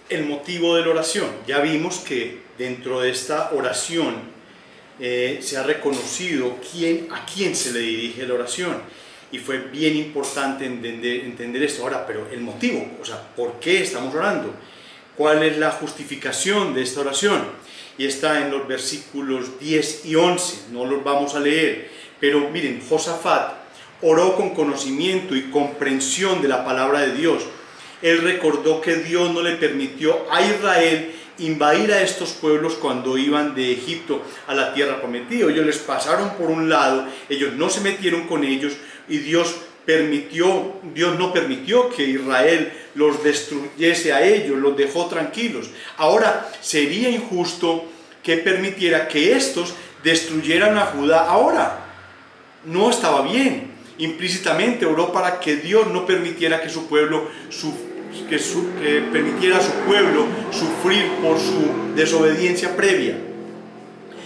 el motivo de la oración. Ya vimos que dentro de esta oración se ha reconocido a quién se le dirige la oración, y fue bien importante entender esto. Ahora, pero el motivo, o sea, ¿por qué estamos orando? ¿Cuál es la justificación de esta oración? Y está en los versículos 10 y 11, no los vamos a leer, pero miren, Josafat oró con conocimiento y comprensión de la palabra de Dios. Él recordó que Dios no le permitió a Israel invadir a estos pueblos cuando iban de Egipto a la tierra prometida. Ellos les pasaron por un lado, ellos no se metieron con ellos, y Dios no permitió que Israel los destruyese a ellos, los dejó tranquilos. Ahora, sería injusto que permitiera que estos destruyeran a Judá. Ahora, no estaba bien. Implícitamente oró para que Dios no permitiera que su pueblo permitiera a su pueblo sufrir por su desobediencia previa.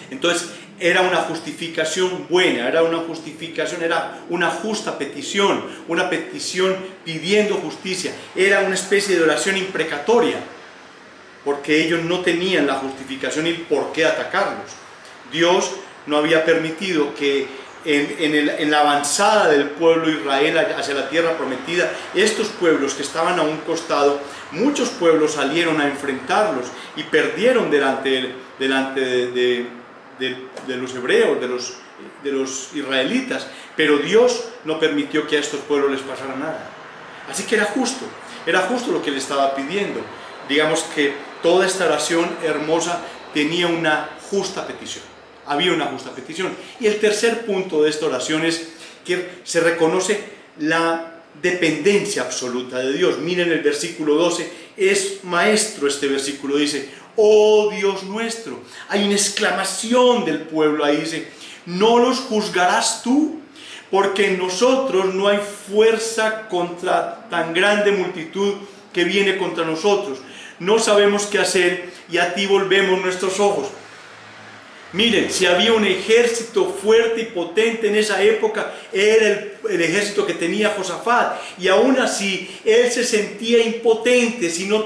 Entonces, era una justificación buena, era una justa petición, una petición pidiendo justicia, era una especie de oración imprecatoria, porque ellos no tenían la justificación y por qué atacarlos. Dios no había permitido que en la avanzada del pueblo de Israel hacia la tierra prometida, estos pueblos que estaban a un costado, muchos pueblos salieron a enfrentarlos y perdieron delante de los hebreos, de los israelitas, pero Dios no permitió que a estos pueblos les pasara nada. Así que era justo lo que él estaba pidiendo. Digamos que toda esta oración hermosa tenía una justa petición. Había una justa petición. Y el tercer punto de esta oración es que se reconoce la dependencia absoluta de Dios. Miren el versículo 12, es maestro este versículo, dice: oh Dios nuestro. Hay una exclamación del pueblo ahí, dice: ¿no los juzgarás tú? Porque en nosotros no hay fuerza contra tan grande multitud que viene contra nosotros. No sabemos qué hacer y a ti volvemos nuestros ojos. Miren, si había un ejército fuerte y potente en esa época, era el ejército que tenía Josafat, y aún así él se sentía impotente si no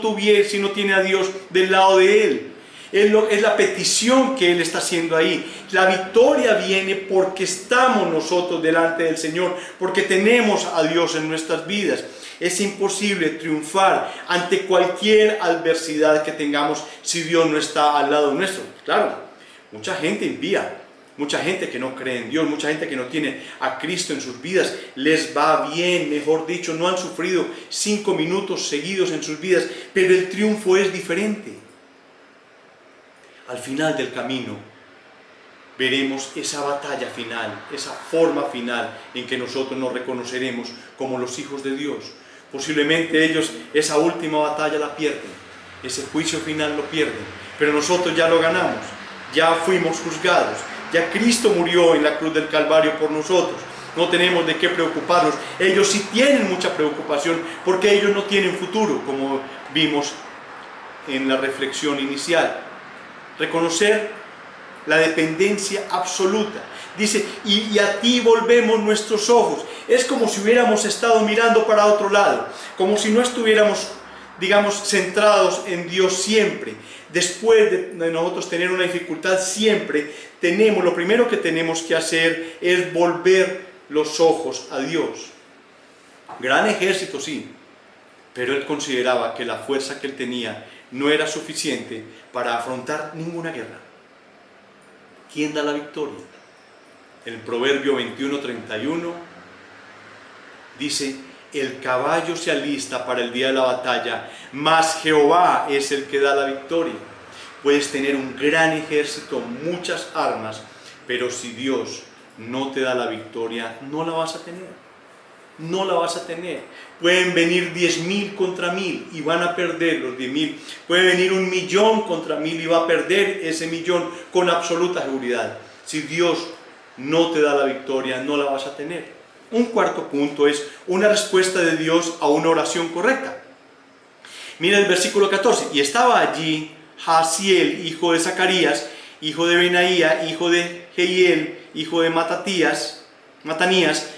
tiene a Dios del lado de él. Es la petición que él está haciendo ahí. La victoria viene porque estamos nosotros delante del Señor, porque tenemos a Dios en nuestras vidas. Es imposible triunfar ante cualquier adversidad que tengamos si Dios no está al lado nuestro. Claro, mucha gente impía, mucha gente que no cree en Dios, mucha gente que no tiene a Cristo en sus vidas, les va bien, mejor dicho, no han sufrido 5 minutos seguidos en sus vidas, pero el triunfo es diferente. Al final del camino veremos esa batalla final, esa forma final en que nosotros nos reconoceremos como los hijos de Dios. Posiblemente ellos esa última batalla la pierden, ese juicio final lo pierden, pero nosotros ya lo ganamos. Ya fuimos juzgados, ya Cristo murió en la cruz del Calvario por nosotros, no tenemos de qué preocuparnos. Ellos sí tienen mucha preocupación porque ellos no tienen futuro, como vimos en la reflexión inicial. Reconocer la dependencia absoluta. Dice, y a ti volvemos nuestros ojos. Es como si hubiéramos estado mirando para otro lado, como si no estuviéramos, digamos, centrados en Dios siempre. Después de nosotros tener una dificultad, siempre lo primero que tenemos que hacer es volver los ojos a Dios. Gran ejército, sí, pero él consideraba que la fuerza que él tenía no era suficiente para afrontar ninguna guerra. ¿Quién da la victoria? El Proverbio 21:31 dice: el caballo se alista para el día de la batalla, mas Jehová es el que da la victoria. Puedes tener un gran ejército, muchas armas, pero si Dios no te da la victoria, no la vas a tener. No la vas a tener. Pueden venir 10.000 contra 1.000 y van a perder los 10.000. Puede venir 1.000.000 contra 1.000 y va a perder ese 1.000.000 con absoluta seguridad. Si Dios no te da la victoria, no la vas a tener. Un cuarto punto es una respuesta de Dios a una oración correcta. Mira el versículo 14. Y estaba allí Jaasiel, hijo de Zacarías, hijo de Benaía, hijo de Jehiel, hijo de Matanías,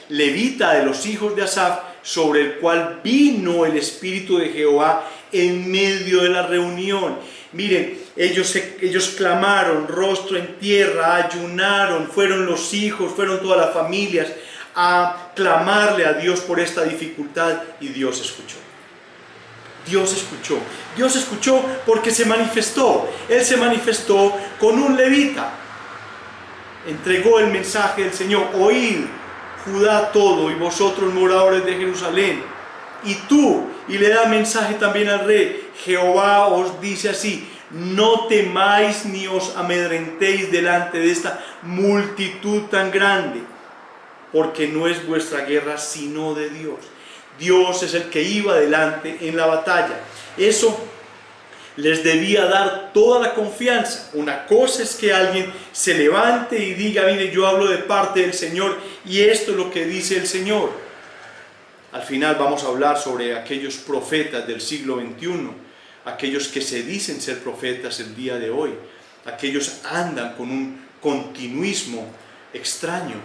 levita de los hijos de Asaf, sobre el cual vino el Espíritu de Jehová en medio de la reunión. Miren, ellos clamaron rostro en tierra, ayunaron, fueron los hijos, fueron todas las familias a clamarle a Dios por esta dificultad, y Dios escuchó. Dios escuchó. Dios escuchó porque se manifestó. Él se manifestó con un levita. Entregó el mensaje del Señor: oíd, Judá todo, y vosotros moradores de Jerusalén, y tú, y le da mensaje también al rey: Jehová os dice así, no temáis ni os amedrentéis delante de esta multitud tan grande, porque no es vuestra guerra sino de Dios. Dios es el que iba adelante en la batalla. Eso les debía dar toda la confianza. Una cosa es que alguien se levante y diga: mire, yo hablo de parte del Señor y esto es lo que dice el Señor. Al final vamos a hablar sobre aquellos profetas del siglo XXI, aquellos que se dicen ser profetas el día de hoy. Aquellos andan con un continuismo extraño.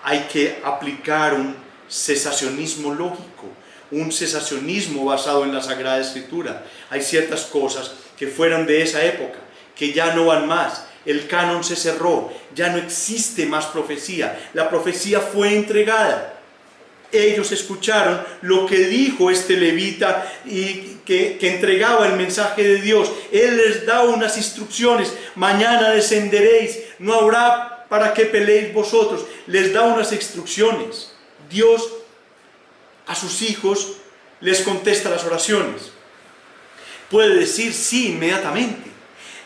Hay que aplicar un cesacionismo lógico, un cesacionismo basado en la Sagrada Escritura. Hay ciertas cosas que fueron de esa época, que ya no van más. El canon se cerró, ya no existe más profecía. La profecía fue entregada. Ellos escucharon lo que dijo este levita y que entregaba el mensaje de Dios. Él les da unas instrucciones: mañana descenderéis, no habrá para qué peleéis vosotros. Les da unas instrucciones. Dios a sus hijos les contesta las oraciones. Puede decir sí inmediatamente.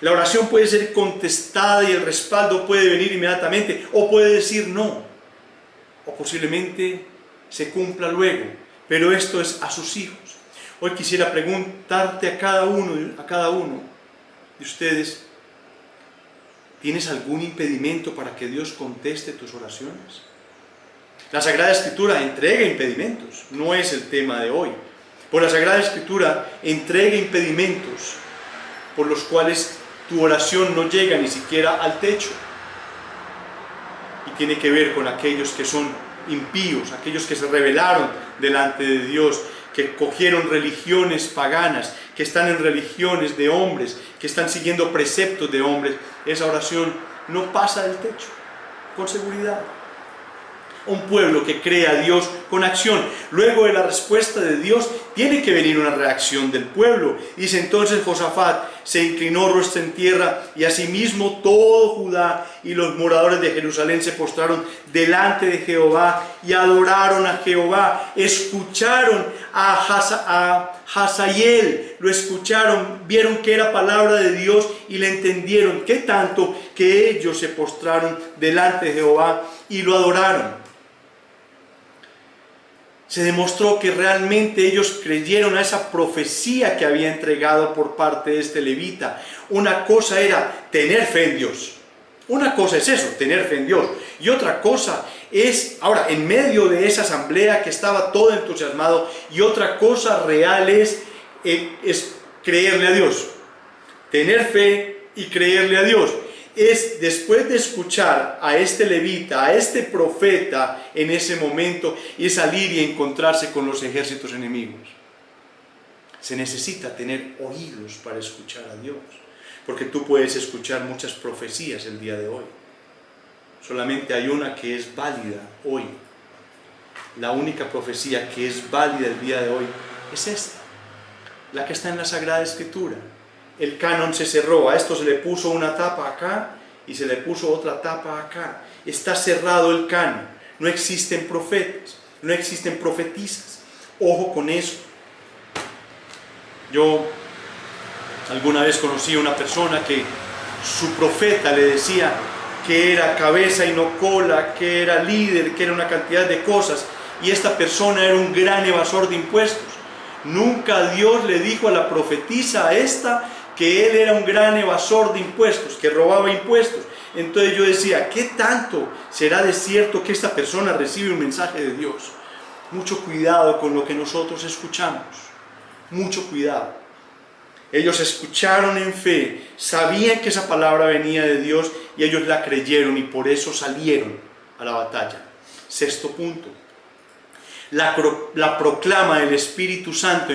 La oración puede ser contestada y el respaldo puede venir inmediatamente, o puede decir no, o posiblemente se cumpla luego, pero esto es a sus hijos. Hoy quisiera preguntarte a cada uno de ustedes: ¿tienes algún impedimento para que Dios conteste tus oraciones? La Sagrada Escritura entrega impedimentos, no es el tema de hoy. Por la Sagrada Escritura entrega impedimentos por los cuales tu oración no llega ni siquiera al techo. Y tiene que ver con aquellos que son impíos, aquellos que se rebelaron delante de Dios, que cogieron religiones paganas, que están en religiones de hombres, que están siguiendo preceptos de hombres. Esa oración no pasa del techo, con seguridad. Un pueblo que cree a Dios con acción. Luego de la respuesta de Dios tiene que venir una reacción del pueblo. Dice entonces Josafat: se inclinó rostro en tierra, y asimismo todo Judá y los moradores de Jerusalén se postraron delante de Jehová y adoraron a Jehová. Escucharon a Hazael, lo escucharon, vieron que era palabra de Dios y le entendieron. Qué tanto que ellos se postraron delante de Jehová y lo adoraron. Se demostró que realmente ellos creyeron a esa profecía que había entregado por parte de este levita. Una cosa era tener fe en Dios. Una cosa es eso, tener fe en Dios. Y otra cosa es, ahora, en medio de esa asamblea que estaba todo entusiasmado, y otra cosa real es creerle a Dios. Tener fe y creerle a Dios. Es después de escuchar a este levita, a este profeta en ese momento, y salir y encontrarse con los ejércitos enemigos. Se necesita tener oídos para escuchar a Dios, porque tú puedes escuchar muchas profecías el día de hoy. Solamente hay una que es válida hoy. La única profecía que es válida el día de hoy es esta, la que está en la Sagrada Escritura. El canon se cerró, a esto se le puso una tapa acá y se le puso otra tapa acá. Está cerrado el canon, no existen profetas, no existen profetisas. Ojo con eso. Yo alguna vez conocí a una persona que su profeta le decía que era cabeza y no cola, que era líder, que era una cantidad de cosas, y esta persona era un gran evasor de impuestos. Nunca Dios le dijo a la profetisa esta que él era un gran evasor de impuestos, que robaba impuestos. Entonces yo decía, ¿qué tanto será de cierto que esta persona recibe un mensaje de Dios? Mucho cuidado con lo que nosotros escuchamos, mucho cuidado. Ellos escucharon en fe, sabían que esa palabra venía de Dios y ellos la creyeron y por eso salieron a la batalla. Sexto punto, la proclama del Espíritu Santo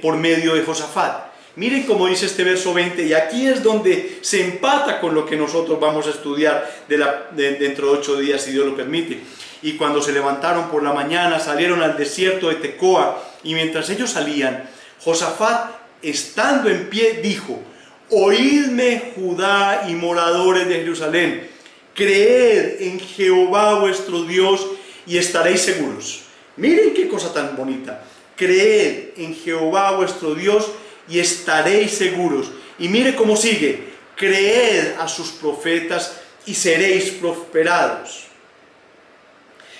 por medio de Josafat. Miren cómo dice este verso 20, y aquí es donde se empata con lo que nosotros vamos a estudiar dentro de 8 días, si Dios lo permite. Y cuando se levantaron por la mañana, salieron al desierto de Tecoa, y mientras ellos salían, Josafat, estando en pie, dijo: oídme, Judá y moradores de Jerusalén, creed en Jehová vuestro Dios y estaréis seguros. Miren qué cosa tan bonita. Creed en Jehová vuestro Dios y estaréis seguros. Y mire cómo sigue: creed a sus profetas y seréis prosperados.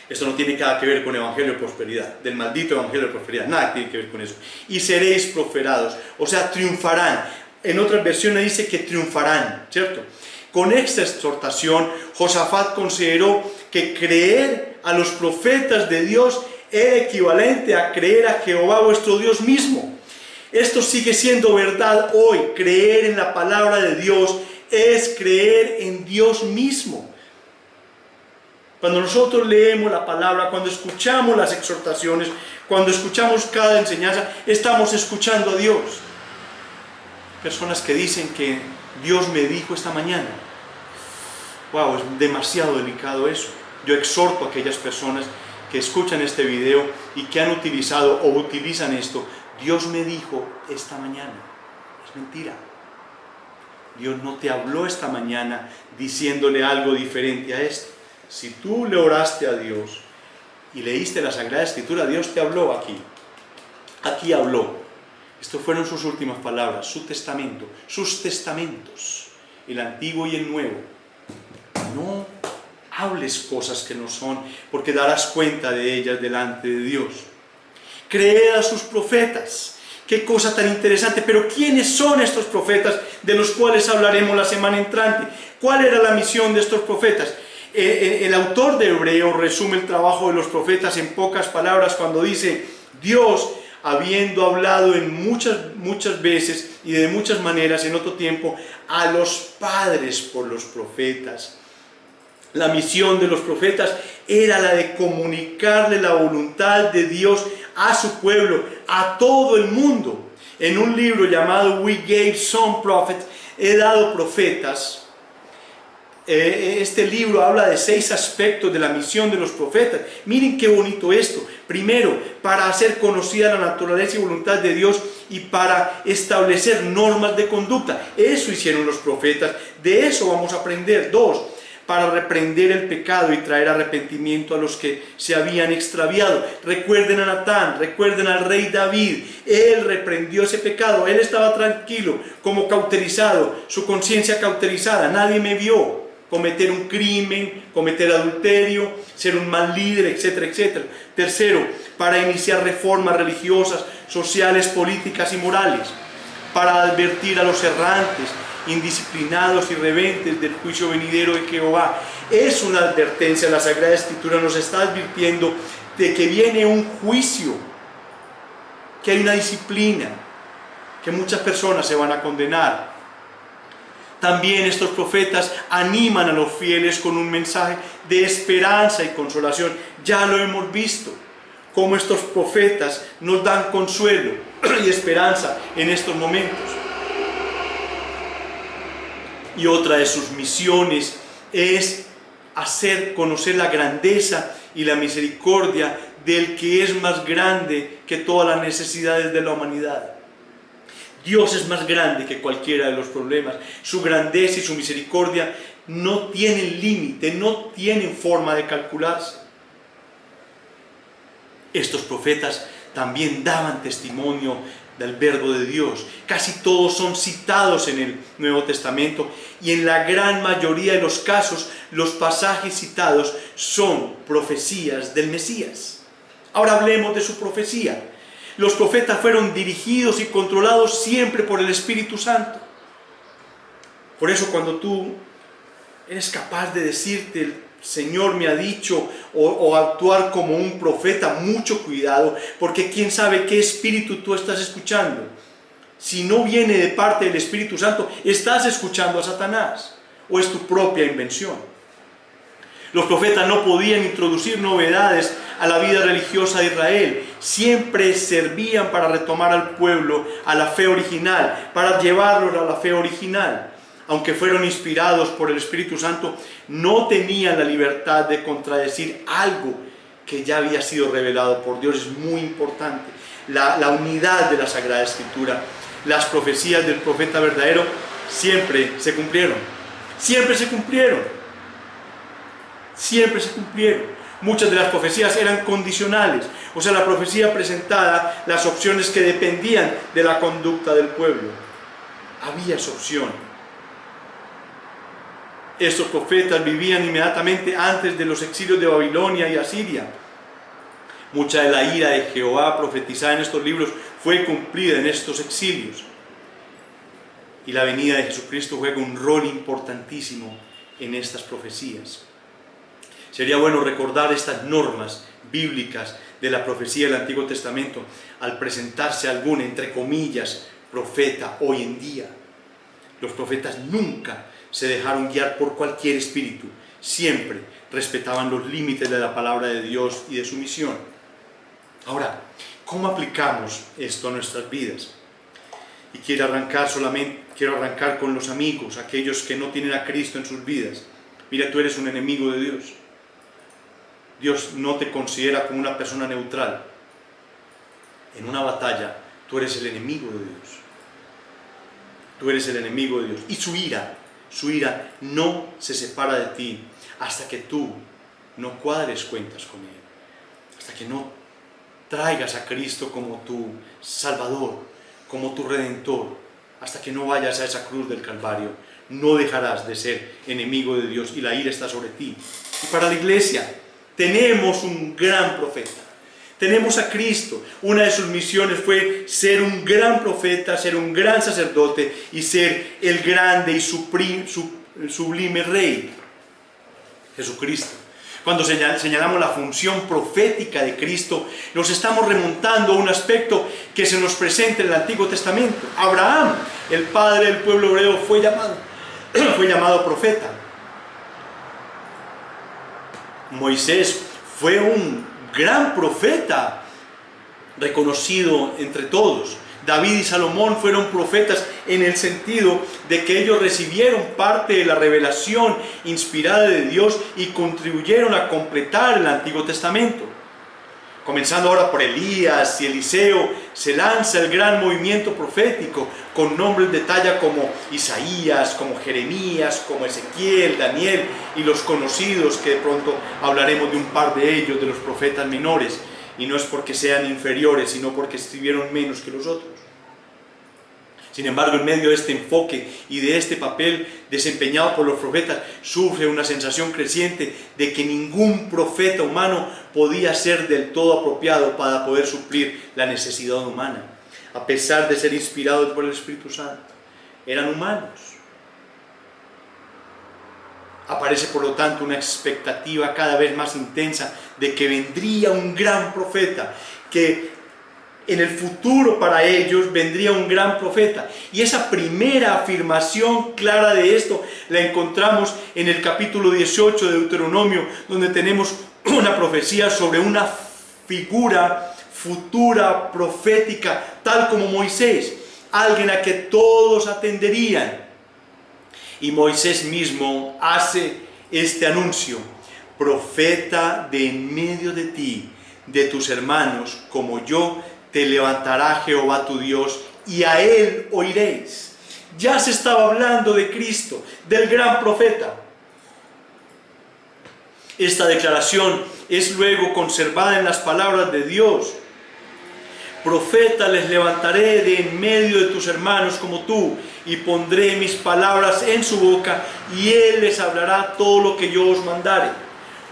Esto no tiene nada que ver con el evangelio de prosperidad, del maldito evangelio de prosperidad, nada tiene que ver con eso. Y seréis prosperados, o sea, triunfarán. En otras versiones dice que triunfarán, ¿cierto? Con esta exhortación, Josafat consideró que creer a los profetas de Dios era equivalente a creer a Jehová vuestro Dios mismo. Esto sigue siendo verdad hoy. Creer en la palabra de Dios es creer en Dios mismo. Cuando nosotros leemos la palabra, cuando escuchamos las exhortaciones, cuando escuchamos cada enseñanza, estamos escuchando a Dios. Personas que dicen que Dios me dijo esta mañana. Wow, es demasiado delicado eso. Yo exhorto a aquellas personas que escuchan este video y que han utilizado o utilizan esto: Dios me dijo esta mañana. Es mentira. Dios no te habló esta mañana diciéndole algo diferente a esto. Si tú le oraste a Dios y leíste la Sagrada Escritura, Dios te habló aquí. Aquí habló. Estas fueron sus últimas palabras, su testamento, sus testamentos, el Antiguo y el Nuevo. No hables cosas que no son, porque darás cuenta de ellas delante de Dios. Creed a sus profetas. Qué cosa tan interesante. Pero ¿quiénes son estos profetas de los cuales hablaremos la semana entrante? ¿Cuál era la misión de estos profetas? El autor de Hebreo resume el trabajo de los profetas en pocas palabras cuando dice: Dios, habiendo hablado en muchas veces y de muchas maneras en otro tiempo a los padres por los profetas. La misión de los profetas era la de comunicarle la voluntad de Dios a su pueblo, a todo el mundo. En un libro llamado We Gave Some Prophets, he dado profetas. Este libro habla de 6 aspectos de la misión de los profetas. Miren qué bonito esto. Primero, para hacer conocida la naturaleza y voluntad de Dios y para establecer normas de conducta. Eso hicieron los profetas. De eso vamos a aprender. 2, para reprender el pecado y traer arrepentimiento a los que se habían extraviado. Recuerden a Natán, recuerden al rey David. Él reprendió ese pecado. Él estaba tranquilo, como cauterizado, su conciencia cauterizada. Nadie me vio cometer un crimen, cometer adulterio, ser un mal líder, etcétera, etcétera. Tercero, para iniciar reformas religiosas, sociales, políticas y morales, para advertir a los errantes, indisciplinados y rebeldes del juicio venidero de Jehová. Es una advertencia. La Sagrada Escritura nos está advirtiendo de que viene un juicio, que hay una disciplina, que muchas personas se van a condenar. También estos profetas animan a los fieles con un mensaje de esperanza y consolación. Ya lo hemos visto, cómo estos profetas nos dan consuelo y esperanza en estos momentos. Y otra de sus misiones es hacer conocer la grandeza y la misericordia del que es más grande que todas las necesidades de la humanidad. Dios es más grande que cualquiera de los problemas. Su grandeza y su misericordia no tienen límite, no tienen forma de calcularse. Estos profetas también daban testimonio del verbo de Dios. Casi todos son citados en el Nuevo Testamento y en la gran mayoría de los casos los pasajes citados son profecías del Mesías. Ahora hablemos de su profecía. Los profetas fueron dirigidos y controlados siempre por el Espíritu Santo. Por eso cuando tú eres capaz de decirte: el Señor me ha dicho, o actuar como un profeta, mucho cuidado, porque quién sabe qué espíritu tú estás escuchando. Si no viene de parte del Espíritu Santo, estás escuchando a Satanás, o es tu propia invención. Los profetas no podían introducir novedades a la vida religiosa de Israel. siempre servían para retomar al pueblo a la fe original, para llevarlos a la fe original. Aunque fueron inspirados por el Espíritu Santo, no tenían la libertad de contradecir algo que ya había sido revelado por Dios. Es muy importante la unidad de la Sagrada Escritura. Las profecías del profeta verdadero siempre se cumplieron. Siempre se cumplieron. Siempre se cumplieron. Muchas de las profecías eran condicionales. O sea, la profecía presentaba las opciones que dependían de la conducta del pueblo. Había esa opción. Estos profetas vivían inmediatamente antes de los exilios de Babilonia y Asiria. Mucha de la ira de Jehová profetizada en estos libros fue cumplida en estos exilios. Y la venida de Jesucristo juega un rol importantísimo en estas profecías. Sería bueno recordar estas normas bíblicas de la profecía del Antiguo Testamento al presentarse algún, entre comillas, profeta hoy en día. Los profetas nunca se dejaron guiar por cualquier espíritu, siempre respetaban los límites de la palabra de Dios y de su misión. Ahora, ¿cómo aplicamos esto a nuestras vidas? Y quiero arrancar con los amigos, aquellos que no tienen a Cristo en sus vidas. Mira, tú eres un enemigo de Dios. Dios no te considera como una persona neutral. En una batalla, tú eres el enemigo de Dios. Tú eres el enemigo de Dios. Y su ira no se separa de ti hasta que tú no cuadres cuentas con Él. Hasta que no traigas a Cristo como tu Salvador, como tu Redentor. Hasta que no vayas a esa cruz del Calvario, no dejarás de ser enemigo de Dios y la ira está sobre ti. Y para la iglesia, tenemos un gran profeta. Tenemos a Cristo. Una de sus misiones fue ser un gran profeta, ser un gran sacerdote y ser el grande y sublime Rey, Jesucristo. Cuando señalamos la función profética de Cristo, nos estamos remontando a un aspecto que se nos presenta en el Antiguo Testamento. Abraham, el padre del pueblo hebreo, fue llamado profeta. Moisés fue un gran profeta, reconocido entre todos. David y Salomón fueron profetas en el sentido de que ellos recibieron parte de la revelación inspirada de Dios y contribuyeron a completar el Antiguo Testamento. Comenzando ahora por Elías y Eliseo, se lanza el gran movimiento profético con nombres de talla como Isaías, como Jeremías, como Ezequiel, Daniel y los conocidos, que de pronto hablaremos de un par de ellos, de los profetas menores. Y no es porque sean inferiores, sino porque escribieron menos que los otros. Sin embargo, en medio de este enfoque y de este papel desempeñado por los profetas, surge una sensación creciente de que ningún profeta humano podía ser del todo apropiado para poder suplir la necesidad humana, a pesar de ser inspirados por el Espíritu Santo. Eran humanos. Aparece, por lo tanto, una expectativa cada vez más intensa de que vendría un gran profeta, que en el futuro para ellos vendría un gran profeta. Y esa primera afirmación clara de esto la encontramos en el capítulo 18 de Deuteronomio, donde tenemos una profecía sobre una figura futura profética, tal como Moisés, alguien a que todos atenderían. Y Moisés mismo hace este anuncio: profeta de en medio de ti, de tus hermanos, como yo, te levantará Jehová tu Dios, y a él oiréis. Ya se estaba hablando de Cristo, del gran profeta. Esta declaración es luego conservada en las palabras de Dios. Profeta les levantaré de en medio de tus hermanos como tú, y pondré mis palabras en su boca, y él les hablará todo lo que yo os mandare.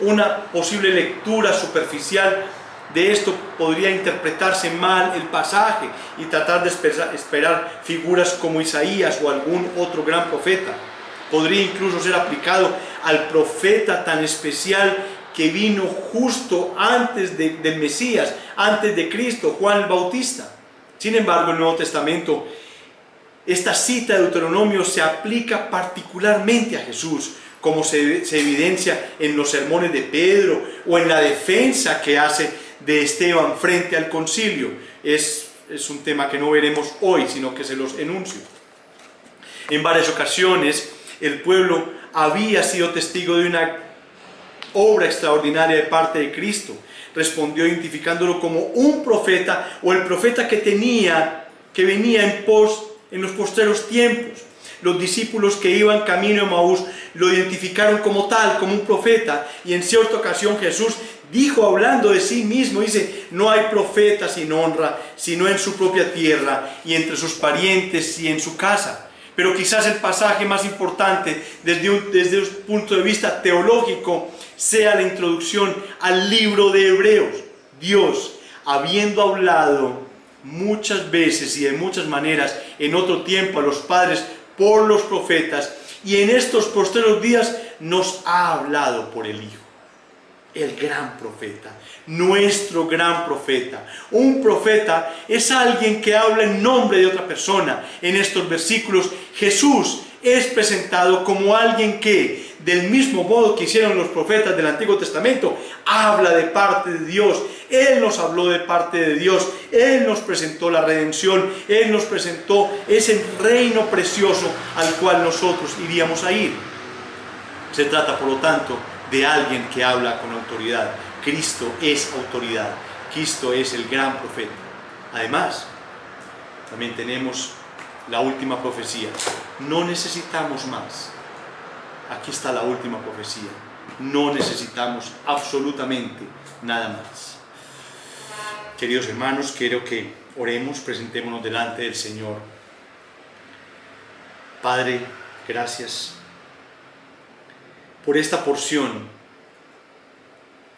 Una posible lectura superficial de esto podría interpretarse mal el pasaje y tratar de esperar figuras como Isaías o algún otro gran profeta. Podría incluso ser aplicado al profeta tan especial que vino justo antes del Mesías, antes de Cristo, Juan el Bautista. Sin embargo, el Nuevo Testamento, esta cita de Deuteronomio se aplica particularmente a Jesús, como se evidencia en los sermones de Pedro o en la defensa que hace de Esteban frente al concilio. Es un tema que no veremos hoy, sino que se los enuncio. En varias ocasiones el pueblo había sido testigo de una obra extraordinaria de parte de Cristo. Respondió identificándolo como un profeta, o el profeta que venía en los postreros tiempos. Los discípulos que iban camino a Emaús lo identificaron como tal, como un profeta, y en cierta ocasión Jesús dijo, hablando de sí mismo, dice: no hay profeta sin honra, sino en su propia tierra, y entre sus parientes y en su casa. Pero quizás el pasaje más importante desde un punto de vista teológico sea la introducción al libro de Hebreos. Dios, habiendo hablado muchas veces y de muchas maneras en otro tiempo a los padres por los profetas, y en estos postreros días nos ha hablado por el Hijo, el gran profeta, nuestro gran profeta. Un profeta es alguien que habla en nombre de otra persona. En estos versículos Jesús es presentado como alguien que, del mismo modo que hicieron los profetas del Antiguo Testamento, habla de parte de Dios. Él nos habló de parte de Dios, Él nos presentó la redención, Él nos presentó ese reino precioso al cual nosotros iríamos a ir. Se trata, por lo tanto, de alguien que habla con autoridad. Cristo es autoridad, Cristo es el gran profeta. Además, también tenemos la última profecía. No necesitamos más. Aquí está la última profecía. No necesitamos absolutamente nada más. Queridos hermanos, quiero que oremos, presentémonos delante del Señor. Padre, gracias por esta porción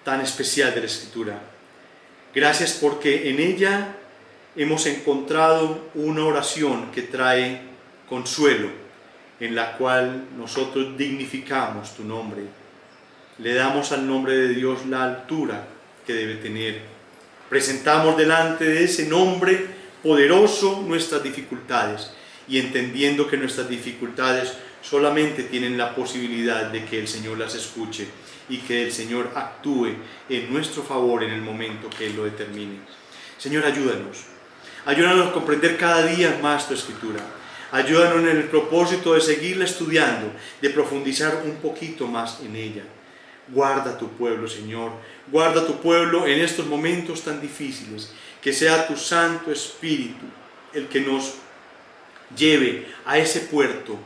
tan especial de la Escritura. Gracias porque en ella hemos encontrado una oración que trae consuelo, en la cual nosotros dignificamos tu nombre. Le damos al nombre de Dios la altura que debe tener. Presentamos delante de ese nombre poderoso nuestras dificultades, y entendiendo que nuestras dificultades solamente tienen la posibilidad de que el Señor las escuche y que el Señor actúe en nuestro favor en el momento que Él lo determine. Señor, ayúdanos a comprender cada día más tu Escritura. Ayúdanos en el propósito de seguirla estudiando, de profundizar un poquito más en ella. Guarda tu pueblo, Señor, guarda tu pueblo en estos momentos tan difíciles. Que sea tu Santo Espíritu el que nos lleve a ese puerto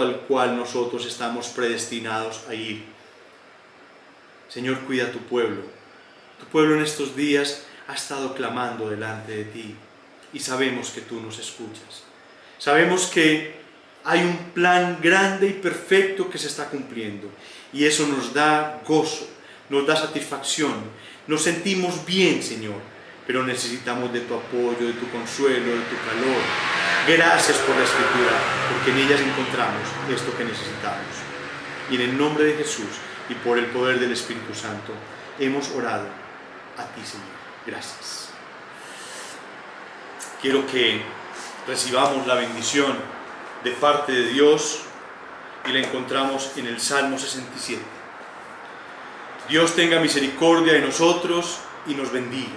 al cual nosotros estamos predestinados a ir. Señor, cuida tu pueblo. Tu pueblo en estos días ha estado clamando delante de ti, y sabemos que tú nos escuchas. Sabemos que hay un plan grande y perfecto que se está cumpliendo, y eso nos da gozo, nos da satisfacción. Nos sentimos bien, Señor, pero necesitamos de tu apoyo, de tu consuelo, de tu calor. Gracias por la Escritura, porque en ellas encontramos esto que necesitamos. Y en el nombre de Jesús y por el poder del Espíritu Santo hemos orado a ti, Señor. Gracias. Quiero que recibamos la bendición de parte de Dios, y la encontramos en el Salmo 67. Dios tenga misericordia de nosotros y nos bendiga.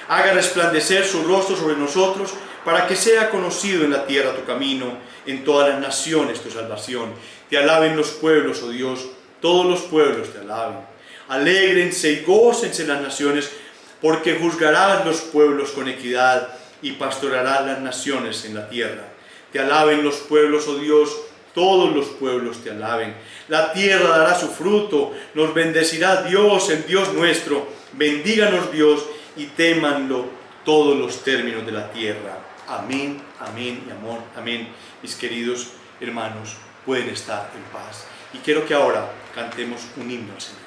Haga resplandecer su rostro sobre nosotros, para que sea conocido en la tierra tu camino, en todas las naciones tu salvación. Te alaben los pueblos, oh Dios, todos los pueblos te alaben. Alégrense y gócense las naciones, porque juzgarás los pueblos con equidad y pastorearás las naciones en la tierra. Te alaben los pueblos, oh Dios, todos los pueblos te alaben. La tierra dará su fruto, nos bendecirá Dios, el Dios nuestro. Bendíganos Dios y témanlo todos los términos de la tierra. Amén, amén y amor, amén. Mis queridos hermanos, pueden estar en paz. Y quiero que ahora cantemos un himno al Señor.